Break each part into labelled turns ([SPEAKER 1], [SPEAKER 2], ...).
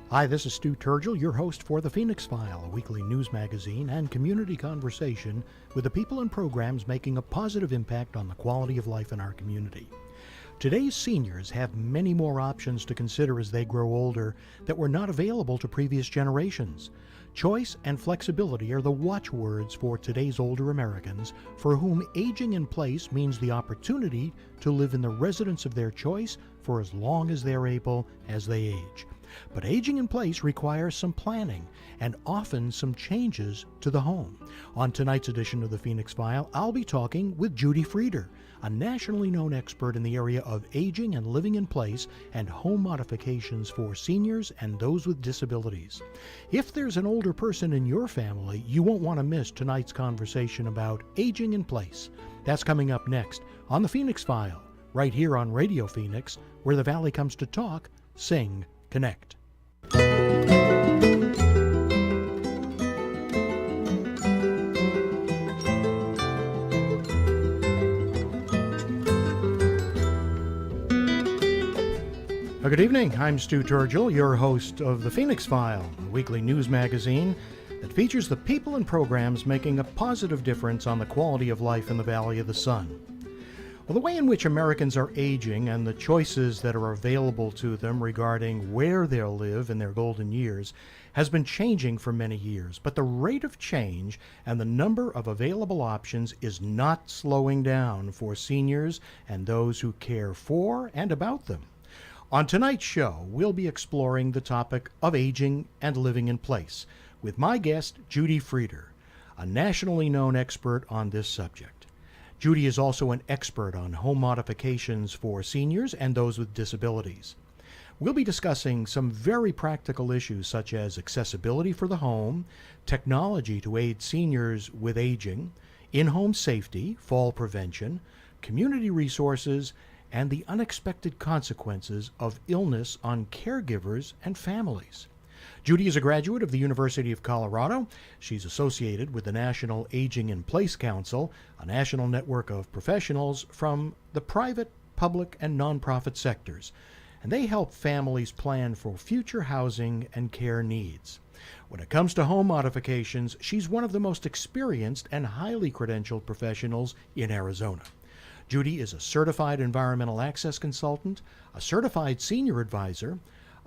[SPEAKER 1] Hi, this is Stu Turgel, your host for the PHOENIX File, a weekly news magazine and community conversation with the people and programs making a positive impact on the quality of life in our community. Today's seniors have many more options to consider as they grow older that were not available to previous generations. Choice and flexibility are the watchwords for today's older Americans, for whom aging in place means the opportunity to live in the residence of their choice for as long as they're able as they age. But aging in place requires some planning and often some changes to the home. On tonight's edition of the PHOENIX File, I'll be talking with Judy Frieder, a nationally known expert in the area of aging and living in place and home modifications for seniors and those with disabilities. If there's an older person in your family, you won't want to miss tonight's conversation about aging in place. That's coming up next on the PHOENIX File, right here on Radio Phoenix, where the Valley comes to talk, sing, connect. Good evening, I'm Stu Turgel, your host of the PHOENIX File, a weekly news magazine that features the people and programs making a positive difference on the quality of life in the Valley of the Sun. Well, the way in which Americans are aging and the choices that are available to them regarding where they'll live in their golden years has been changing for many years, but the rate of change and the number of available options is not slowing down for seniors and those who care for and about them. On tonight's show, we'll be exploring the topic of aging and living in place with my guest, Judy Frieder, a nationally known expert on this subject. Judy is also an expert on home modifications for seniors and those with disabilities. We'll be discussing some very practical issues such as accessibility for the home, technology to aid seniors with aging, in-home safety, fall prevention, community resources, and the unexpected consequences of illness on caregivers and families. Judy is a graduate of the University of Colorado. She's associated with the National Aging in Place Council, a national network of professionals from the private, public, and nonprofit sectors. And they help families plan for future housing and care needs. When it comes to home modifications, she's one of the most experienced and highly credentialed professionals in Arizona. Judy is a certified environmental access consultant, a certified senior advisor,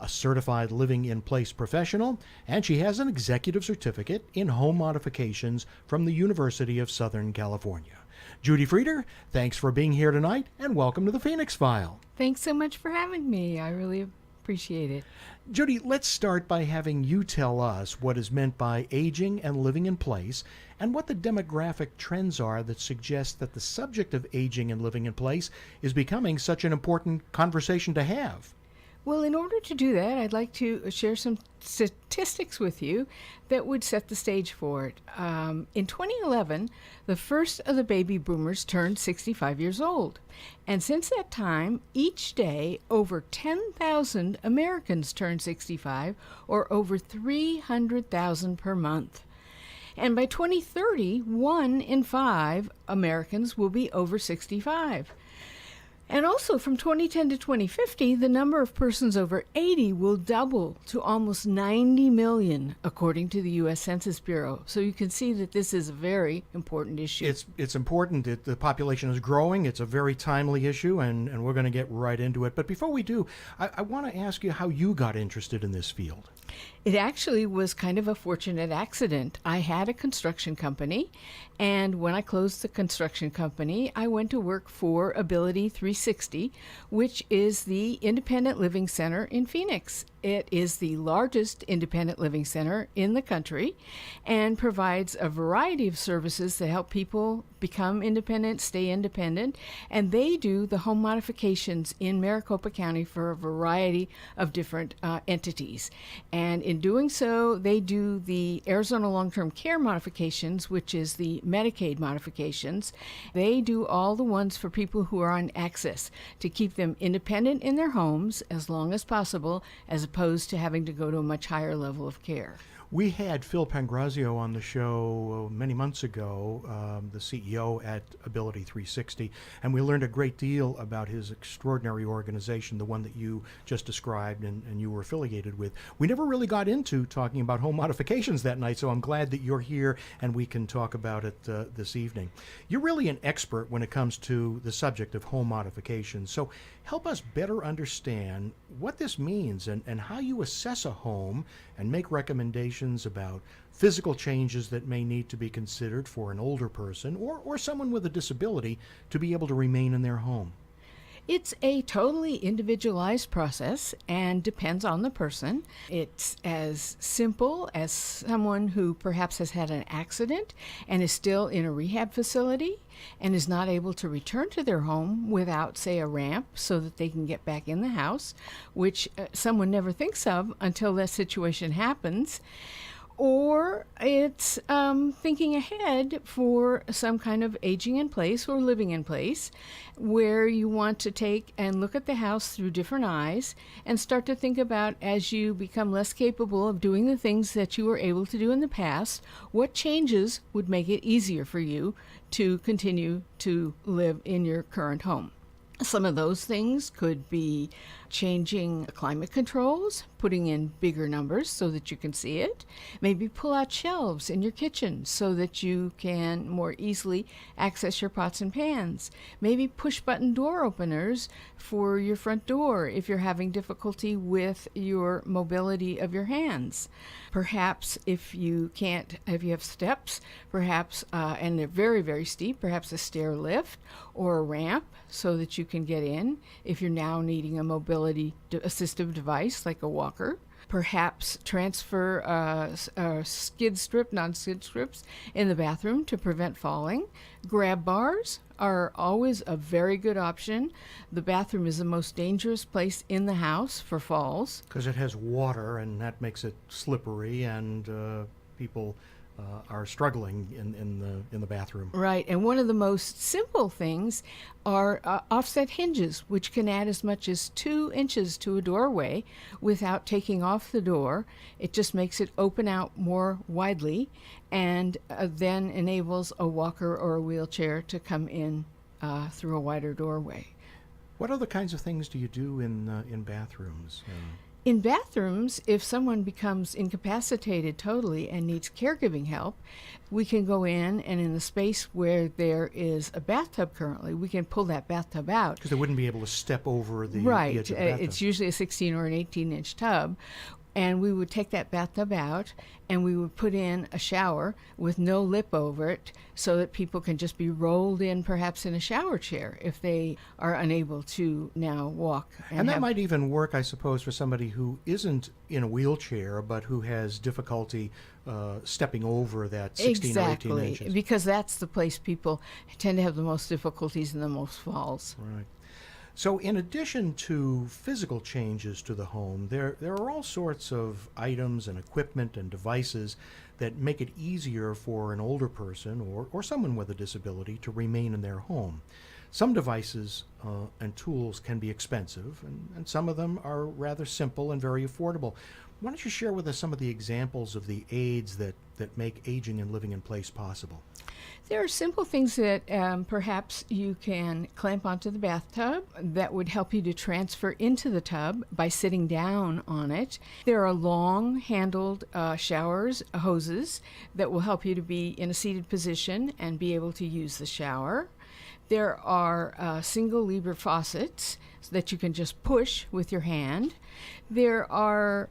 [SPEAKER 1] a certified living in place professional, and she has an executive certificate in home modifications from the University of Southern California. Judy Frieder, thanks for being here tonight and welcome to the PHOENIX File.
[SPEAKER 2] Thanks so much for having me. I really appreciate it.
[SPEAKER 1] Judy, let's start by having you tell us what is meant by aging and living in place and what the demographic trends are that suggest that the subject of aging and living in place is becoming such an important conversation to have.
[SPEAKER 2] Well, in order to do that, I'd like to share some statistics with you that would set the stage for it. In 2011, the first of the baby boomers turned 65 years old. And since that time, each day, over 10,000 Americans turn 65, or over 300,000 per month. And by 2030, 1 in 5 Americans will be over 65. And also from 2010 to 2050, the number of persons over 80 will double to almost 90 million, according to the U.S. Census Bureau. So you can see that this is a very important issue.
[SPEAKER 1] It's important that the population is growing. It's a very timely issue, and we're going to get right into it. But before we do, I want to ask you how you got interested in this field.
[SPEAKER 2] It actually was kind of a fortunate accident. I had a construction company, and when I closed the construction company, I went to work for Ability 360, which is the independent living center in Phoenix. It is the largest independent living center in the country and provides a variety of services that help people become independent, stay independent, and they do the home modifications in Maricopa County for a variety of different entities. And in doing so, they do the Arizona Long-Term Care modifications, which is the Medicaid modifications. They do all the ones for people who are on access to keep them independent in their homes as long as possible, as opposed to having to go to a much higher level of care.
[SPEAKER 1] We had Phil Pangrazio on the show many months ago, the CEO at Ability 360, and we learned a great deal about his extraordinary organization, the one that you just described and you were affiliated with. We never really got into talking about home modifications that night, so I'm glad that you're here and we can talk about it this evening. You're really an expert when it comes to the subject of home modifications, so help us better understand what this means and how you assess a home and make recommendations about physical changes that may need to be considered for an older person or someone with a disability to be able to remain in their home.
[SPEAKER 2] It's a totally individualized process and depends on the person. It's as simple as someone who perhaps has had an accident and is still in a rehab facility and is not able to return to their home without, say, a ramp so that they can get back in the house, which someone never thinks of until that situation happens. Or it's thinking ahead for some kind of aging in place or living in place where you want to take and look at the house through different eyes and start to think about, as you become less capable of doing the things that you were able to do in the past, what changes would make it easier for you to continue to live in your current home. Some of those things could be changing climate controls, putting in bigger numbers so that you can see it. Maybe pull out shelves in your kitchen so that you can more easily access your pots and pans. Maybe push button door openers for your front door if you're having difficulty with your mobility of your hands. Perhaps if you have steps, perhaps, and they're very, very steep, perhaps a stair lift or a ramp so that you can get in if you're now needing a mobility assistive device like a walker. Perhaps transfer non-skid strips in the bathroom to prevent falling. Grab bars are always a very good option. The bathroom is the most dangerous place in the house for falls.
[SPEAKER 1] Because it has water and that makes it slippery and people are struggling in the bathroom.
[SPEAKER 2] Right, and one of the most simple things are offset hinges, which can add as much as 2 inches to a doorway without taking off the door. It just makes it open out more widely and then enables a walker or a wheelchair to come in through a wider doorway.
[SPEAKER 1] What other kinds of things do you do in bathrooms?
[SPEAKER 2] In bathrooms, if someone becomes incapacitated totally and needs caregiving help, we can go in and in the space where there is a bathtub currently, we can pull that bathtub out.
[SPEAKER 1] Because they wouldn't be able to step over the
[SPEAKER 2] right.
[SPEAKER 1] edge of the bathtub.
[SPEAKER 2] It's usually a 16 or an 18-inch tub. And we would take that bathtub out and we would put in a shower with no lip over it so that people can just be rolled in perhaps in a shower chair if they are unable to now walk.
[SPEAKER 1] And that might even work, I suppose, for somebody who isn't in a wheelchair but who has difficulty stepping over that 16 or 18 inches.
[SPEAKER 2] Exactly, because that's the place people tend to have the most difficulties and the most falls.
[SPEAKER 1] Right. So in addition to physical changes to the home, there are all sorts of items and equipment and devices that make it easier for an older person or someone with a disability to remain in their home. Some devices and tools can be expensive, and some of them are rather simple and very affordable. Why don't you share with us some of the examples of the aids that make aging and living in place possible?
[SPEAKER 2] There are simple things that perhaps you can clamp onto the bathtub that would help you to transfer into the tub by sitting down on it. There are long-handled hoses that will help you to be in a seated position and be able to use the shower. There are single lever faucets that you can just push with your hand. There are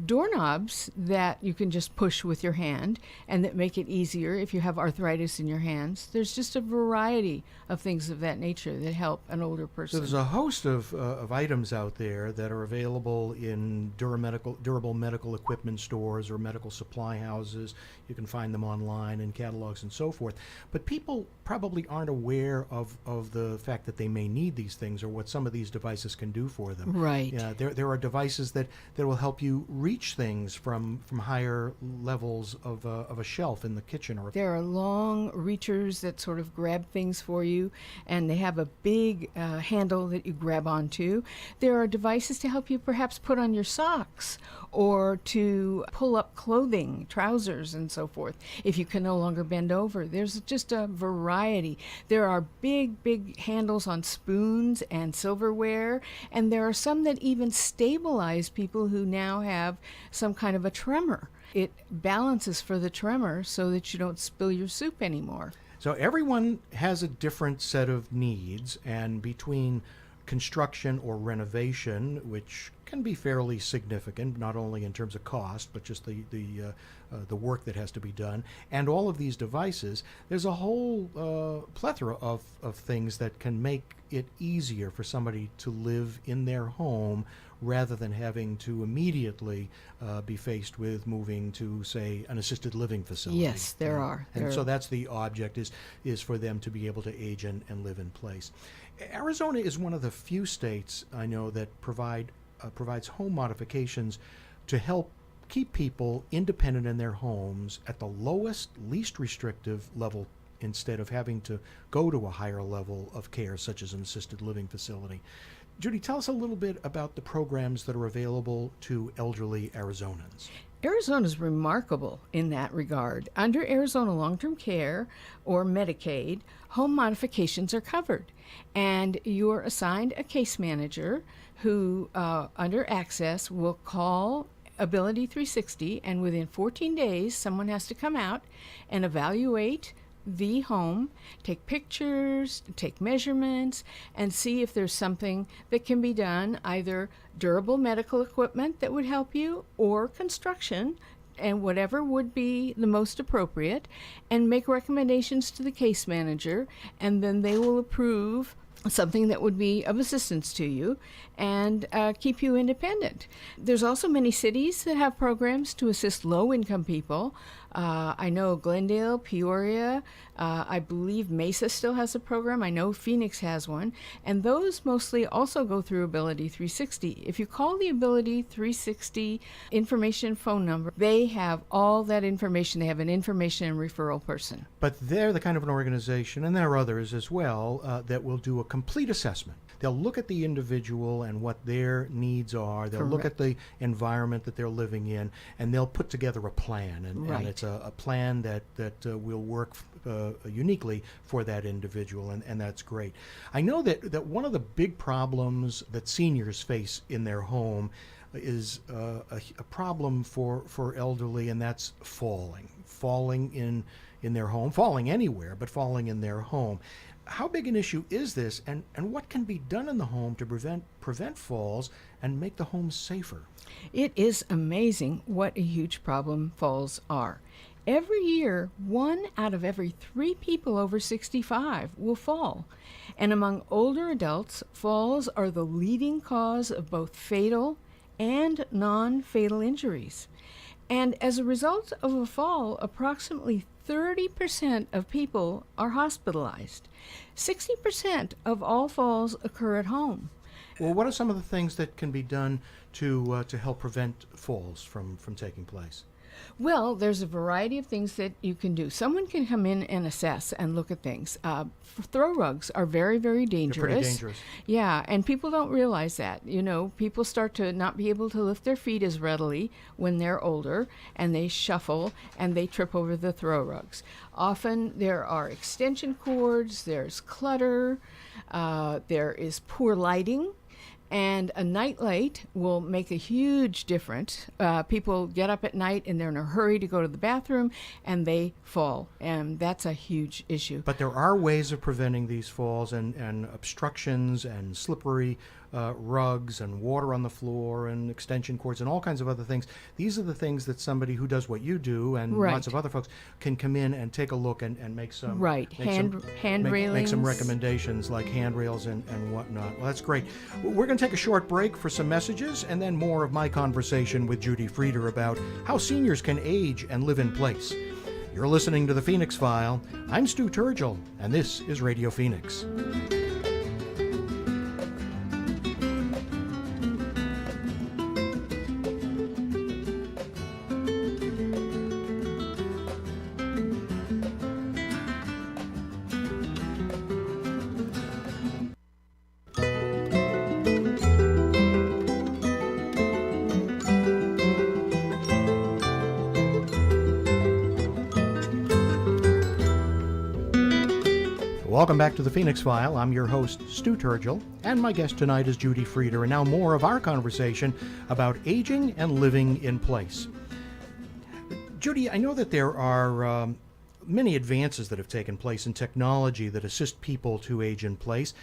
[SPEAKER 2] doorknobs that you can just push with your hand and that make it easier if you have arthritis in your hands. There's just a variety of things of that nature that help an older person.
[SPEAKER 1] So there's a host of items out there that are available in durable medical equipment stores or medical supply houses. You can find them online in catalogs and so forth. But people probably aren't aware of the fact that they may need these things or what some of of these devices can do for them.
[SPEAKER 2] Right.
[SPEAKER 1] Yeah, there are devices that will help you reach things from higher levels of a shelf in the kitchen. Or
[SPEAKER 2] There are long reachers that sort of grab things for you, and they have a big handle that you grab onto. There are devices to help you perhaps put on your socks or to pull up clothing, trousers, and so forth, if you can no longer bend over. There's just a variety. There are big handles on spoons and silverware, and there are some that even stabilize people who now have some kind of a tremor. It balances for the tremor so that you don't spill your soup anymore.
[SPEAKER 1] So everyone has a different set of needs, and between construction or renovation, which can be fairly significant, not only in terms of cost, but just the work that has to be done, and all of these devices, there's a whole plethora of things that can make it easier for somebody to live in their home rather than having to immediately be faced with moving to, say, an assisted living facility.
[SPEAKER 2] Yes, there are.
[SPEAKER 1] And so that's the object, is for them to be able to age and live in place. Arizona is one of the few states I know that provides home modifications to help keep people independent in their homes at the lowest, least restrictive level, instead of having to go to a higher level of care, such as an assisted living facility. Judy, tell us a little bit about the programs that are available to elderly Arizonans.
[SPEAKER 2] Arizona is remarkable in that regard. Under Arizona long-term care or Medicaid, home modifications are covered, and you're assigned a case manager who, under Access, will call Ability 360, and within 14 days, someone has to come out and evaluate the home, take pictures, take measurements, and see if there's something that can be done, either durable medical equipment that would help you or construction, and whatever would be the most appropriate, and make recommendations to the case manager, and then they will approve something that would be of assistance to you and keep you independent. There's also many cities that have programs to assist low-income people. I know Glendale, Peoria, I believe Mesa still has a program. I know Phoenix has one. And those mostly also go through Ability 360. If you call the Ability 360 information phone number, they have all that information. They have an information and referral person.
[SPEAKER 1] But they're the kind of an organization, and there are others as well, that will do a complete assessment. They'll look at the individual and what their needs are. They'll look at the environment that they're living in, and they'll put together a plan. And it's a plan that will work uniquely for that individual, and that's great. I know that one of the big problems that seniors face in their home is a problem for elderly, and that's falling in their home, falling anywhere, but falling in their home. How big an issue is this, and what can be done in the home to prevent falls and make the home safer?
[SPEAKER 2] It is amazing what a huge problem falls are. Every year, 1 out of every 3 people over 65 will fall. And among older adults, falls are the leading cause of both fatal and non-fatal injuries. And as a result of a fall, approximately 30% of people are hospitalized. 60% of all falls occur at home.
[SPEAKER 1] Well, what are some of the things that can be done to help prevent falls from taking place?
[SPEAKER 2] Well, there's a variety of things that you can do. Someone can come in and assess and look at things. Throw rugs are very, very dangerous.
[SPEAKER 1] They're pretty dangerous.
[SPEAKER 2] Yeah, and people don't realize that. You know, people start to not be able to lift their feet as readily when they're older, and they shuffle and they trip over the throw rugs. Often there are extension cords, there's clutter, there is poor lighting. And a night light will make a huge difference. People get up at night and they're in a hurry to go to the bathroom and they fall. And that's a huge issue.
[SPEAKER 1] But there are ways of preventing these falls, and obstructions and slippery rugs and water on the floor and extension cords and all kinds of other things. These are the things that somebody who does what you do and lots of other folks can come in and take a look and make some
[SPEAKER 2] handrails.
[SPEAKER 1] Make some recommendations like handrails and whatnot. Well, that's great. We're going to take a short break for some messages and then more of my conversation with Judy Frieder about how seniors can age and live in place. You're listening to the Phoenix File. I'm Stu Turgel, and this is Radio Phoenix. Welcome back to the Phoenix File. I'm your host, Stu Turgel, and my guest tonight is Judy Frieder. And now more of our conversation about aging and living in place. Judy, I know that there are many advances that have taken place in technology that assist people to age in place.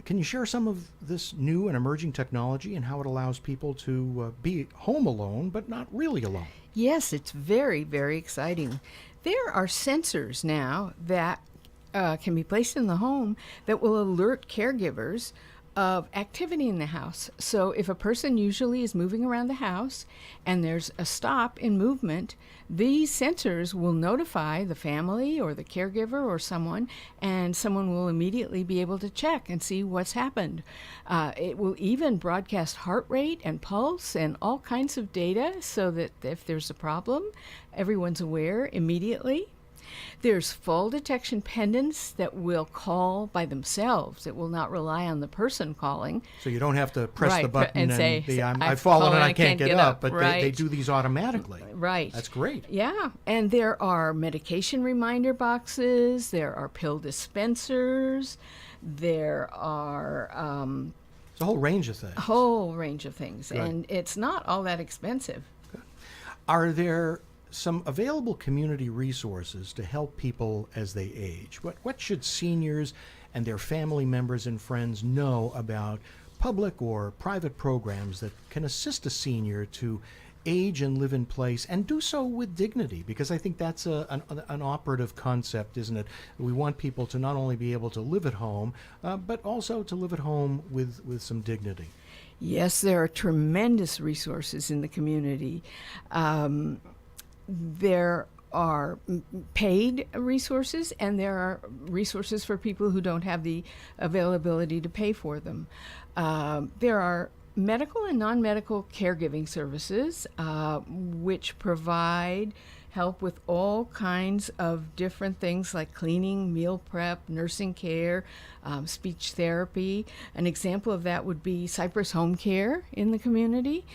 [SPEAKER 1] Can you share some of this new and emerging technology and how it allows people to be home alone, but not really alone?
[SPEAKER 2] Yes, it's very, very exciting. There are sensors now that can be placed in the home that will alert caregivers of activity in the house. So if a person usually is moving around the house and there's a stop in movement, these sensors will notify the family or the caregiver or someone, and someone will immediately be able to check and see what's happened. It will even broadcast heart rate and pulse and all kinds of data so that if there's a problem, everyone's aware immediately. There's fall detection pendants that will call by themselves. It will not rely on the person calling.
[SPEAKER 1] So you don't have to press the button
[SPEAKER 2] and say,
[SPEAKER 1] I've fallen and I can't get up, but
[SPEAKER 2] right.
[SPEAKER 1] they do these automatically.
[SPEAKER 2] Right.
[SPEAKER 1] That's great.
[SPEAKER 2] Yeah, and there are medication reminder boxes, there are pill dispensers, there are
[SPEAKER 1] It's a whole range of things.
[SPEAKER 2] a whole range of things,
[SPEAKER 1] Good.
[SPEAKER 2] and it's not all that expensive.
[SPEAKER 1] Are there some available community resources to help people as they age? What should seniors and their family members and friends know about public or private programs that can assist a senior to age and live in place and do so with dignity? Because I think that's an operative concept, isn't it? We want people to not only be able to live at home, but also to live at home with some dignity.
[SPEAKER 2] Yes, there are tremendous resources in the community. There are paid resources, and there are resources for people who don't have the availability to pay for them. There are medical and non-medical caregiving services, which provide help with all kinds of different things like cleaning, meal prep, nursing care, speech therapy. An example of that would be Cypress Home Care in the community.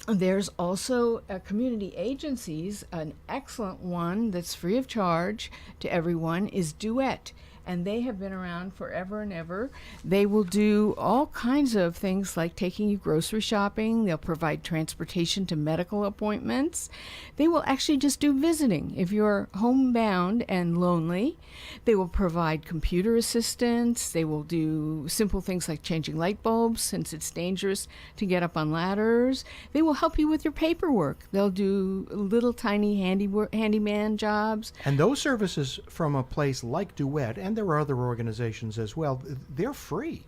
[SPEAKER 2] There's also community agencies. An excellent one that's free of charge to everyone is Duet, and they have been around forever and ever. They will do all kinds of things like taking you grocery shopping. They'll provide transportation to medical appointments. They will actually just do visiting if you're homebound and lonely. They will provide computer assistance. They will do simple things like changing light bulbs since it's dangerous to get up on ladders. They will help you with your paperwork. They'll do little tiny handyman jobs.
[SPEAKER 1] And those services from a place like Duet, and there are other organizations as well, they're free.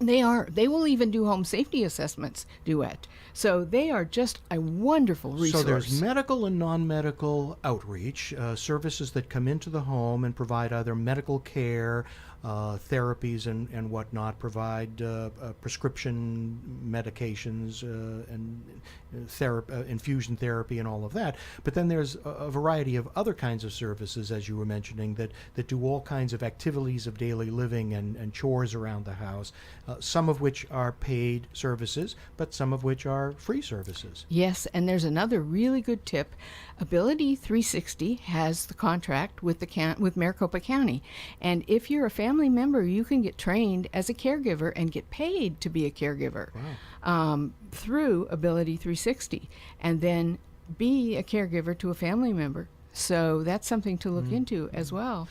[SPEAKER 2] They are. They will even do home safety assessments, Duet. So they are just a wonderful resource.
[SPEAKER 1] So there's medical and non-medical outreach, services that come into the home and provide either medical care, therapies and whatnot, provide prescription medications and infusion therapy and all of that. But then there's a variety of other kinds of services, as you were mentioning, that do all kinds of activities of daily living and chores around the house, some of which are paid services, but some of which are free services.
[SPEAKER 2] Yes, and there's another really good tip. Ability 360 has the contract with with Maricopa County, and if you're a family member, you can get trained as a caregiver and get paid to be a caregiver.
[SPEAKER 1] Wow.
[SPEAKER 2] Through Ability 360, and then be a caregiver to a family member. So that's something to look into as well.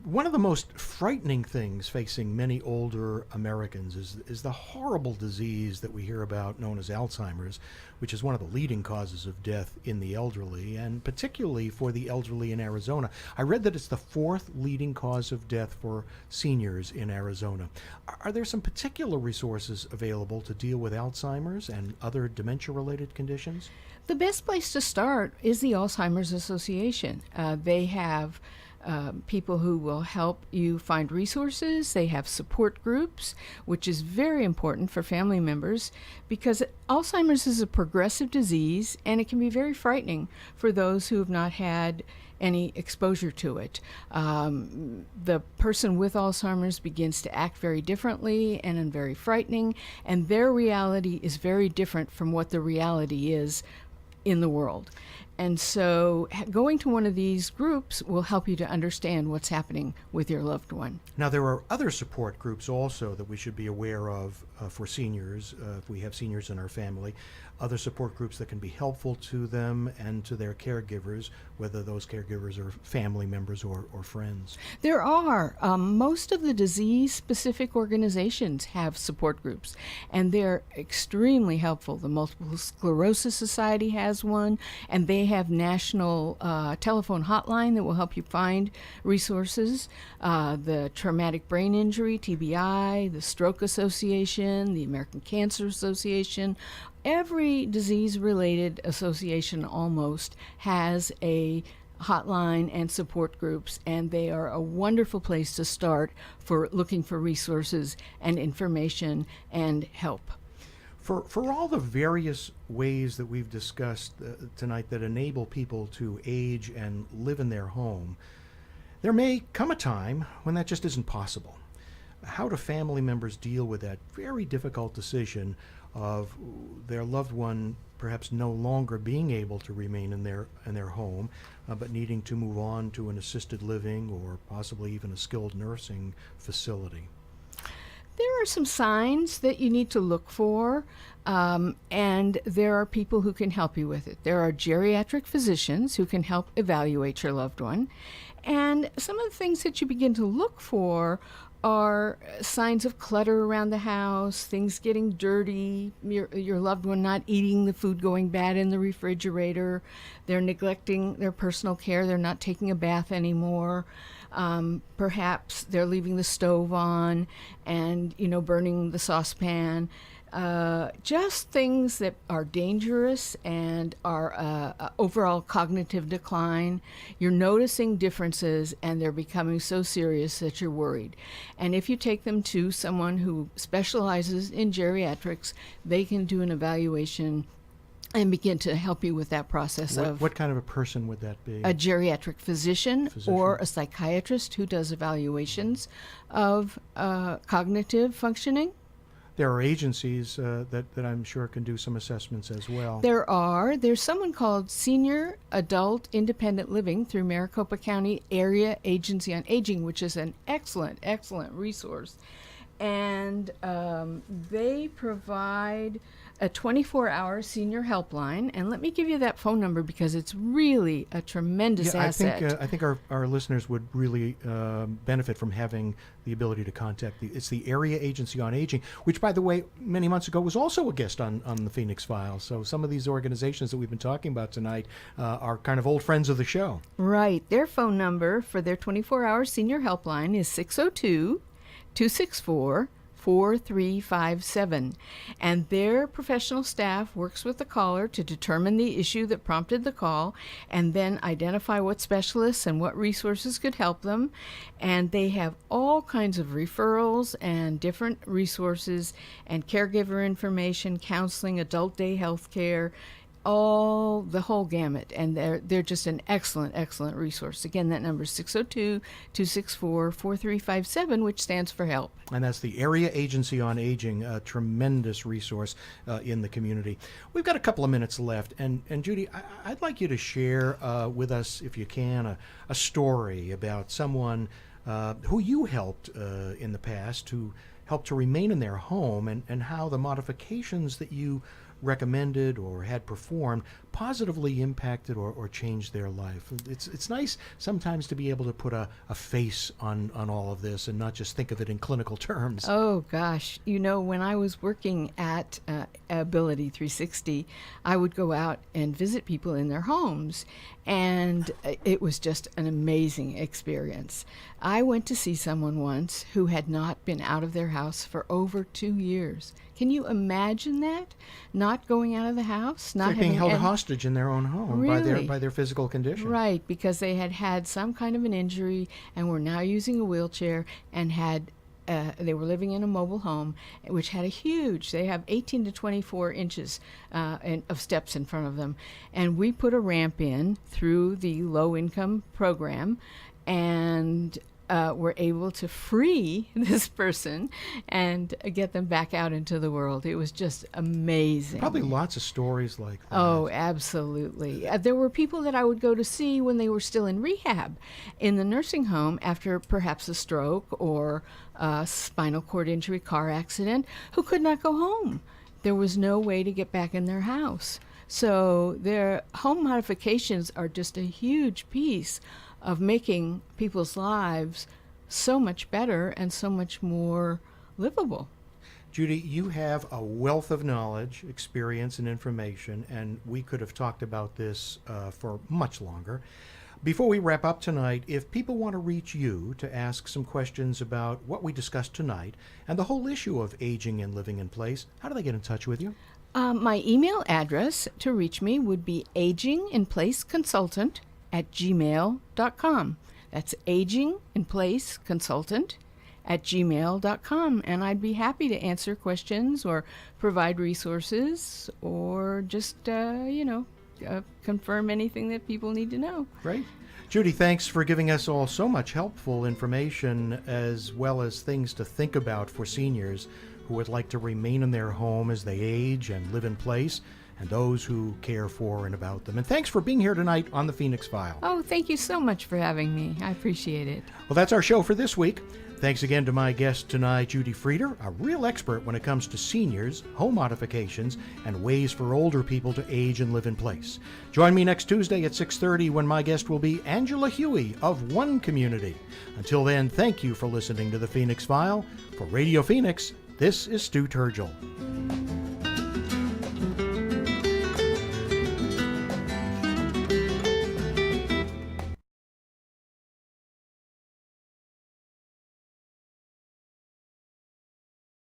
[SPEAKER 1] One of the most frightening things facing many older Americans is the horrible disease that we hear about known as Alzheimer's, which is one of the leading causes of death in the elderly, and particularly for the elderly in Arizona. I read that it's the fourth leading cause of death for seniors in Arizona. Are there some particular resources available to deal with Alzheimer's and other dementia-related conditions?
[SPEAKER 2] The best place to start is the Alzheimer's Association. They have people who will help you find resources. They have support groups, which is very important for family members because Alzheimer's is a progressive disease and it can be very frightening for those who have not had any exposure to it. The person with Alzheimer's begins to act very differently and very frightening, and their reality is very different from what the reality is in the world. And so going to one of these groups will help you to understand what's happening with your loved one.
[SPEAKER 1] Now, there are other support groups also that we should be aware of for seniors, if we have seniors in our family, other support groups that can be helpful to them and to their caregivers, whether those caregivers are family members or friends.
[SPEAKER 2] There are. Most of the disease-specific organizations have support groups, and they're extremely helpful. The Multiple Sclerosis Society has one, and they have national telephone hotline that will help you find resources. The Traumatic Brain Injury, TBI, the Stroke Association, the American Cancer Association, every disease-related association almost has a hotline and support groups, and they are a wonderful place to start for looking for resources and information and help.
[SPEAKER 1] For all the various ways that we've discussed tonight that enable people to age and live in their home, there may come a time when that just isn't possible. How do family members deal with that very difficult decision of their loved one perhaps no longer being able to remain in their home, but needing to move on to an assisted living or possibly even a skilled nursing facility?
[SPEAKER 2] There are some signs that you need to look for, and there are people who can help you with it. There are geriatric physicians who can help evaluate your loved one. And some of the things that you begin to look for are signs of clutter around the house, things getting dirty, your loved one not eating the food going bad in the refrigerator, they're neglecting their personal care, they're not taking a bath anymore. Perhaps they're leaving the stove on and, burning the saucepan. Just things that are dangerous and are overall cognitive decline. You're noticing differences and they're becoming so serious that you're worried. And if you take them to someone who specializes in geriatrics, they can do an evaluation and begin to help you with that process.
[SPEAKER 1] What kind of a person would that be?
[SPEAKER 2] A geriatric physician or a psychiatrist who does evaluations of cognitive functioning.
[SPEAKER 1] There are agencies that I'm sure can do some assessments as well.
[SPEAKER 2] There's someone called Senior Adult Independent Living through Maricopa County Area Agency on Aging, which is an excellent resource. And they provide a 24-hour senior helpline. And let me give you that phone number because it's really a tremendous asset.
[SPEAKER 1] I think our listeners would really benefit from having the ability to contact it's the Area Agency on Aging, which, by the way, many months ago was also a guest on the Phoenix Files. So some of these organizations that we've been talking about tonight are kind of old friends of the show.
[SPEAKER 2] Right. Their phone number for their 24-hour senior helpline is 602-264-4357, and their professional staff works with the caller to determine the issue that prompted the call and then identify what specialists and what resources could help them. And they have all kinds of referrals and different resources and caregiver information, counseling, adult day health care, the whole gamut, and they're just an excellent resource. Again, that number is 602-264-4357, which stands for HELP.
[SPEAKER 1] And that's the Area Agency on Aging, a tremendous resource in the community. We've got a couple of minutes left, and Judy, I'd like you to share with us, if you can, a story about someone who you helped in the past, who helped to remain in their home, and how the modifications that you recommended or had performed positively impacted or changed their life. It's nice sometimes to be able to put a face on all of this and not just think of it in clinical terms.
[SPEAKER 2] Oh gosh, when I was working at Ability 360, I would go out and visit people in their homes, and it was just an amazing experience. I went to see someone once who had not been out of their house for over 2 years. Can you imagine that? Not going out of the house, not
[SPEAKER 1] being held hostage in their own home.
[SPEAKER 2] Really?
[SPEAKER 1] by their physical condition.
[SPEAKER 2] Right, because they had some kind of an injury and were now using a wheelchair and they were living in a mobile home, which had they have 18 to 24 inches of steps in front of them. And we put a ramp in through the low-income program, and were able to free this person and get them back out into the world. It was just amazing.
[SPEAKER 1] Probably lots of stories like that.
[SPEAKER 2] Oh, absolutely. There were people that I would go to see when they were still in rehab in the nursing home after perhaps a stroke or a spinal cord injury, car accident, who could not go home. There was no way to get back in their house. So their home modifications are just a huge piece of making people's lives so much better and so much more livable.
[SPEAKER 1] Judy, you have a wealth of knowledge, experience, and information, and we could have talked about this for much longer. Before we wrap up tonight, if people want to reach you to ask some questions about what we discussed tonight and the whole issue of aging and living in place, how do they get in touch with you?
[SPEAKER 2] My email address to reach me would be aginginplaceconsultant@gmail.com. That's aginginplaceconsultant@gmail.com, and I'd be happy to answer questions or provide resources or just, confirm anything that people need to know.
[SPEAKER 1] Great. Judy, thanks for giving us all so much helpful information as well as things to think about for seniors who would like to remain in their home as they age and live in place, and those who care for and about them. And thanks for being here tonight on the Phoenix File.
[SPEAKER 2] Oh, thank you so much for having me. I appreciate it.
[SPEAKER 1] Well, that's our show for this week. Thanks again to my guest tonight, Judy Frieder, a real expert when it comes to seniors, home modifications, and ways for older people to age and live in place. Join me next Tuesday at 6:30 when my guest will be Angela Huey of One Community. Until then, thank you for listening to the Phoenix File. For Radio Phoenix, this is Stu Turgel.